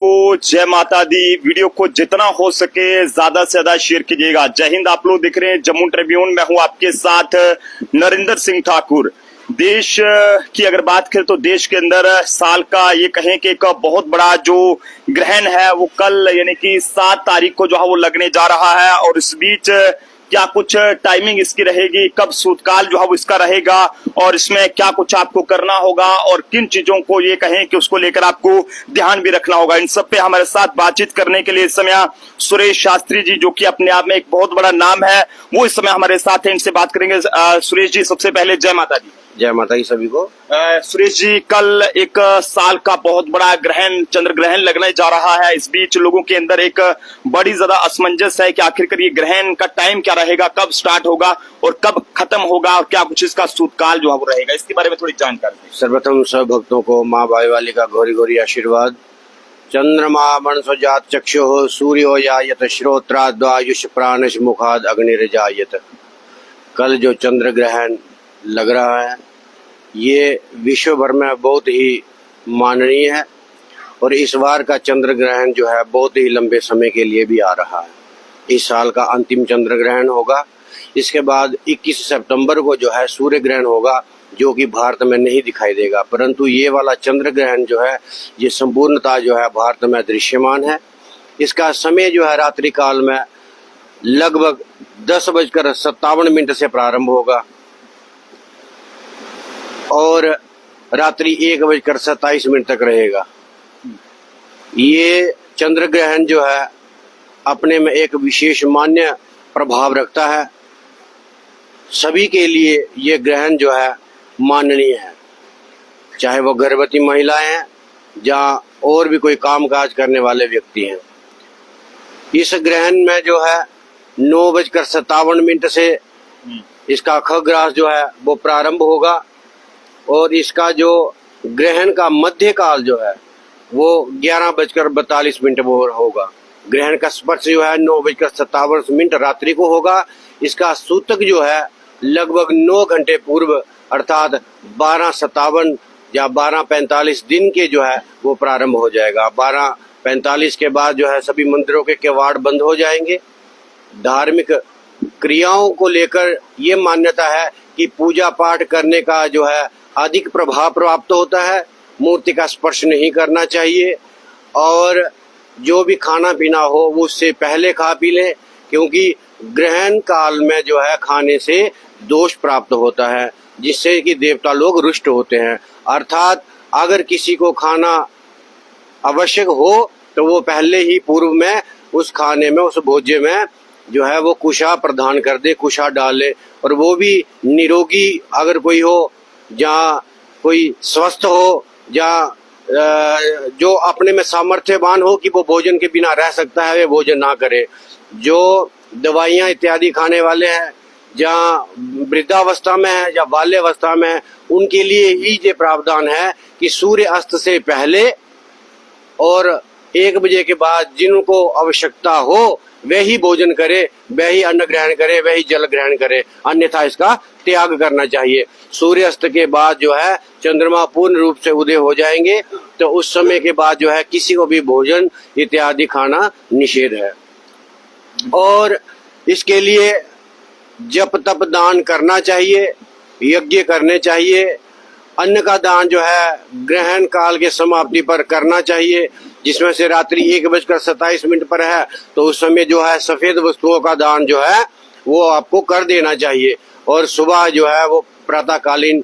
को जय माता दी। वीडियो को जितना हो सके ज्यादा से ज्यादा शेयर कीजिएगा। जय हिंद। आप लोग दिख रहे हैं जम्मू ट्रिब्यून। मैं हूं आपके साथ नरेंद्र सिंह ठाकुर। देश की अगर बात करें तो देश के अंदर साल का ये कहें कि एक बहुत बड़ा जो ग्रहण है वो कल यानी कि 7 तारीख को जो है वो लगने जा रहा है। और इस बीच क्या कुछ टाइमिंग इसकी रहेगी, कब सूतकाल जो है वो इसका रहेगा और इसमें क्या कुछ आपको करना होगा और किन चीजों को ये कहें कि उसको लेकर आपको ध्यान भी रखना होगा, इन सब पे हमारे साथ बातचीत करने के लिए इस समय सुरेश शास्त्री जी, जो कि अपने आप में एक बहुत बड़ा नाम है, वो इस समय हमारे साथ हैं। इनसे बात करेंगे। सुरेश जी, सबसे पहले जय माता दी। जय माता दी सभी को। सुरेश जी, कल एक साल का बहुत बड़ा ग्रहण, चंद्र ग्रहण लगने जा रहा है। इस बीच लोगों के अंदर एक बड़ी ज्यादा असमंजस है कि आखिरकार ये ग्रहण का टाइम क्या रहेगा, कब स्टार्ट होगा और कब खत्म होगा और क्या कुछ इसका सूतकाल जो है वो रहेगा, इसके बारे में थोड़ी जानकारी दें। सर्वप्रथम सब भक्तों को माँ भाई वाली का गौरी गौरी आशीर्वाद। चंद्रमा मनसो जात चक्षु सूर्यो जायत श्रोत्राद्वायुष प्राणश मुखाद अग्निर्जायत। कल जो चंद्र ग्रहण लग रहा है ये विश्व भर में बहुत ही माननीय है और इस बार का चंद्र ग्रहण जो है बहुत ही लंबे समय के लिए भी आ रहा है। इस साल का अंतिम चंद्र ग्रहण होगा। इसके बाद 21 सितंबर को जो है सूर्य ग्रहण होगा, जो कि भारत में नहीं दिखाई देगा, परंतु ये वाला चंद्र ग्रहण जो है ये संपूर्णता जो है भारत में दृश्यमान है। इसका समय जो है रात्रि काल में लगभग 10:57 से प्रारंभ होगा और रात्रि 1:27 तक रहेगा। ये चंद्र ग्रहण जो है अपने में एक विशेष मान्य प्रभाव रखता है। सभी के लिए ये ग्रहण जो है माननीय है, चाहे वो गर्भवती महिलाएं हैं या और भी कोई कामकाज करने वाले व्यक्ति हैं। इस ग्रहण में जो है 9:57 से इसका खग्रास जो है वो प्रारंभ होगा और इसका जो ग्रहण का मध्य काल जो है वो 11:42 होगा। ग्रहण का स्पर्श जो है 9:57 रात्रि को होगा। इसका सूतक जो है लगभग 9 घंटे पूर्व अर्थात 12:57 या 12:45 दिन के जो है वो प्रारंभ हो जाएगा। 12:45 के बाद जो है सभी मंदिरों के किवाड़ बंद हो जाएंगे। धार्मिक क्रियाओं को लेकर ये मान्यता है कि पूजा पाठ करने का जो है अधिक प्रभाव प्राप्त होता है। मूर्ति का स्पर्श नहीं करना चाहिए और जो भी खाना पीना हो वो उससे पहले खा पी लें, क्योंकि ग्रहण काल में जो है खाने से दोष प्राप्त होता है, जिससे कि देवता लोग रुष्ट होते हैं। अर्थात अगर किसी को खाना आवश्यक हो तो वो पहले ही पूर्व में उस खाने में, उस भोज्य में जो है वो कुशा प्रदान कर दे, कुशा डाले, और वो भी निरोगी अगर कोई हो, जहाँ कोई स्वस्थ हो या जो अपने में सामर्थ्यवान हो कि वो भोजन के बिना रह सकता है, वे भोजन ना करे। जो दवाइयाँ इत्यादि खाने वाले हैं, जहाँ वृद्धावस्था में है या बाल्यावस्था में है, उनके लिए ही ये प्रावधान है कि सूर्य अस्त से पहले और 1 बजे के बाद जिनको आवश्यकता हो वह ही भोजन करे, वह ही अन्न ग्रहण करे, वह ही जल ग्रहण करे, अन्यथा इसका त्याग करना चाहिए। सूर्यास्त के बाद जो है चंद्रमा पूर्ण रूप से उदय हो जाएंगे, तो उस समय के बाद जो है किसी को भी भोजन इत्यादि खाना निषेध है। और इसके लिए जप तप दान करना चाहिए, यज्ञ करने चाहिए। अन्न का दान जो है ग्रहण काल के समाप्ति पर करना चाहिए, जिसमें से रात्रि 1:27 पर है तो उस समय जो है सफेद वस्तुओं का दान जो है वो आपको कर देना चाहिए। और सुबह जो है वो प्रातःकालीन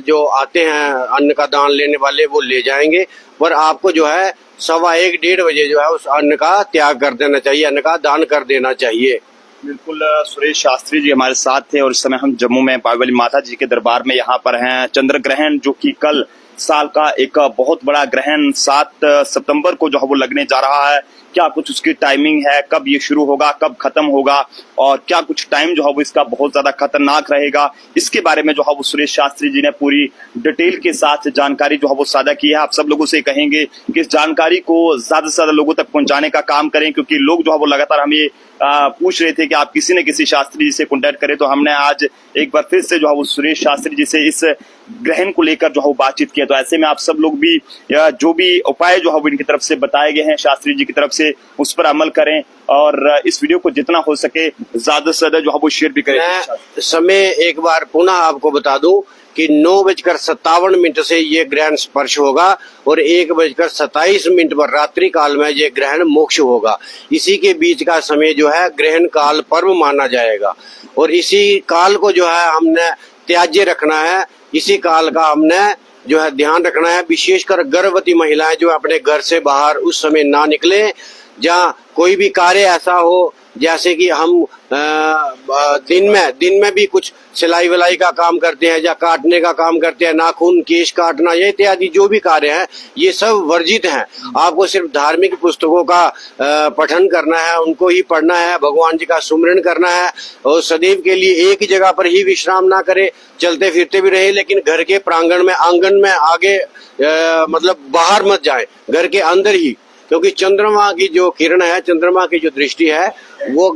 जो आते हैं अन्न का दान लेने वाले वो ले जाएंगे, पर आपको जो है 1:15 1:30 बजे जो है उस अन्न का त्याग कर देना चाहिए, अन्न का दान कर देना चाहिए। बिल्कुल। सुरेश शास्त्री जी हमारे साथ थे और इस समय हम जम्मू में पार्वती माता जी के दरबार में यहाँ पर हैं। चंद्र ग्रहण जो कि कल साल का एक बहुत बड़ा ग्रहण 7 सितंबर को जो है वो लगने जा रहा है। क्या कुछ उसकी टाइमिंग है, कब ये शुरू होगा, कब खत्म होगा और क्या कुछ टाइम जो है वो इसका बहुत ज्यादा खतरनाक रहेगा, इसके बारे में जो है वो सुरेश शास्त्री जी ने पूरी डिटेल के साथ जानकारी जो है वो साझा की है। आप सब लोगों से कहेंगे कि इस जानकारी को ज्यादा से ज्यादा लोगों तक पहुंचाने का काम करें, क्योंकि लोग जो है वो लगातार हमें पूछ रहे थे कि आप किसी न किसी शास्त्री जी से कॉन्टेक्ट करें, तो हमने आज एक बार फिर से जो है वो सुरेश शास्त्री जी से इस ग्रहण को लेकर जो है वो बातचीत किया। तो ऐसे में आप सब लोग भी जो भी उपाय जो है वो इनकी तरफ से बताए गए हैं शास्त्री जी की तरफ से, उस पर अमल करें और इस वीडियो को जितना हो सके ज्यादा से ज्यादा जो है वो शेयर भी करें। मैं समय एक बार पुनः आपको बता दूं कि 9:57 से ये ग्रहण स्पर्श होगा और 1:27 पर रात्रि काल में ये ग्रहण मोक्ष होगा। इसी के बीच का समय जो है ग्रहण काल पर्व माना जाएगा और इसी काल को जो है हमने त्याज्य रखना है, इसी काल का हमने जो है ध्यान रखना है। विशेषकर गर्भवती महिलाएं जो अपने घर से बाहर उस समय ना निकले, जहाँ कोई भी कार्य ऐसा हो जैसे कि हम दिन में भी कुछ सिलाई विलाई का काम करते हैं या काटने का काम करते हैं, नाखून केश काटना ये इत्यादि जो भी कार्य है ये सब वर्जित हैं। आपको सिर्फ धार्मिक पुस्तकों का पठन करना है, उनको ही पढ़ना है, भगवान जी का सुमिरन करना है और सदैव के लिए एक ही जगह पर ही विश्राम ना करे, चलते फिरते भी रहे लेकिन घर के प्रांगण में आंगन में आगे मतलब बाहर मत जाए, घर के अंदर ही, क्योंकि चंद्रमा की जो किरण है, चंद्रमा की जो दृष्टि है वो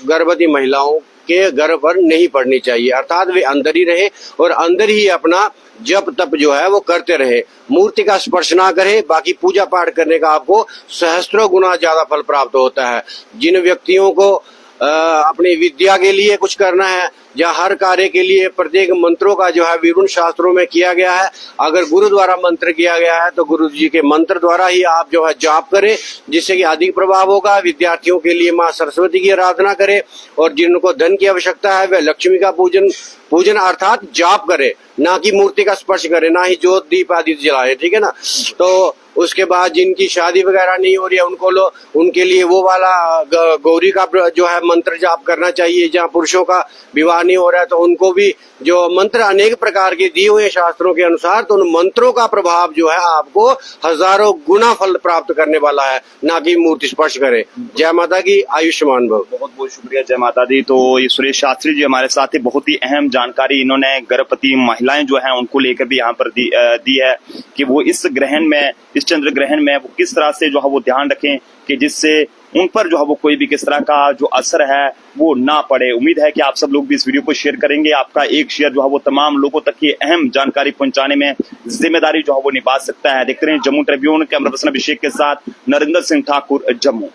गर्भवती महिलाओं के गर्भ पर नहीं पड़नी चाहिए, अर्थात वे अंदर ही रहे और अंदर ही अपना जप तप जो है वो करते रहे, मूर्ति का स्पर्श ना करे। बाकी पूजा पाठ करने का आपको सहस्त्रों गुना ज्यादा फल प्राप्त होता है। जिन व्यक्तियों को अपनी विद्या के लिए कुछ करना है या हर कार्य के लिए प्रत्येक मंत्रों का जो है विभिन्न शास्त्रों में किया गया है, अगर गुरु द्वारा मंत्र किया गया है तो गुरु जी के मंत्र द्वारा ही आप जो है जाप करें, जिससे कि अधिक प्रभाव होगा। विद्यार्थियों के लिए माँ सरस्वती की आराधना करें और जिनको धन की आवश्यकता है वह लक्ष्मी का पूजन अर्थात जाप करे, ना कि मूर्ति का स्पर्श करे, ना ही ज्योत दीप आदि जलाए, ठीक है ना। तो उसके बाद जिनकी शादी वगैरह नहीं हो रही है उनके लिए वो वाला गौरी का जो है मंत्र जाप करना चाहिए। जहाँ पुरुषों का विवाह नहीं हो रहा है तो उनको भी जो मंत्र अनेक प्रकार के दिए हुए शास्त्रों के अनुसार, तो उन मंत्रों का प्रभाव जो है आपको हजारों गुना फल प्राप्त करने वाला है, ना कि मूर्ति स्पर्श करे। जय माता की, आयुष्मान भव। बहुत बहुत शुक्रिया, जय माता दी। तो ये सुरेश शास्त्री जी हमारे साथ ही बहुत ही अहम जानकारी इन्होंने गर्भवती महिलाएं जो हैं उनको लेकर भी यहाँ पर दी है कि वो इस ग्रहण में, इस चंद्र ग्रहण में वो किस तरह से जो है वो ध्यान रखें कि जिससे उन पर जो है वो कोई भी किस तरह का जो असर है वो ना पड़े। उम्मीद है कि आप सब लोग भी इस वीडियो को शेयर करेंगे। आपका एक शेयर जो है वो तमाम लोगों तक ये अहम जानकारी पहुंचाने में जिम्मेदारी जो है वो निभा सकता है। देखते रहे जम्मू ट्रिब्यून, कैमरा पर्सन अभिषेक के साथ नरिंदर सिंह ठाकुर, जम्मू।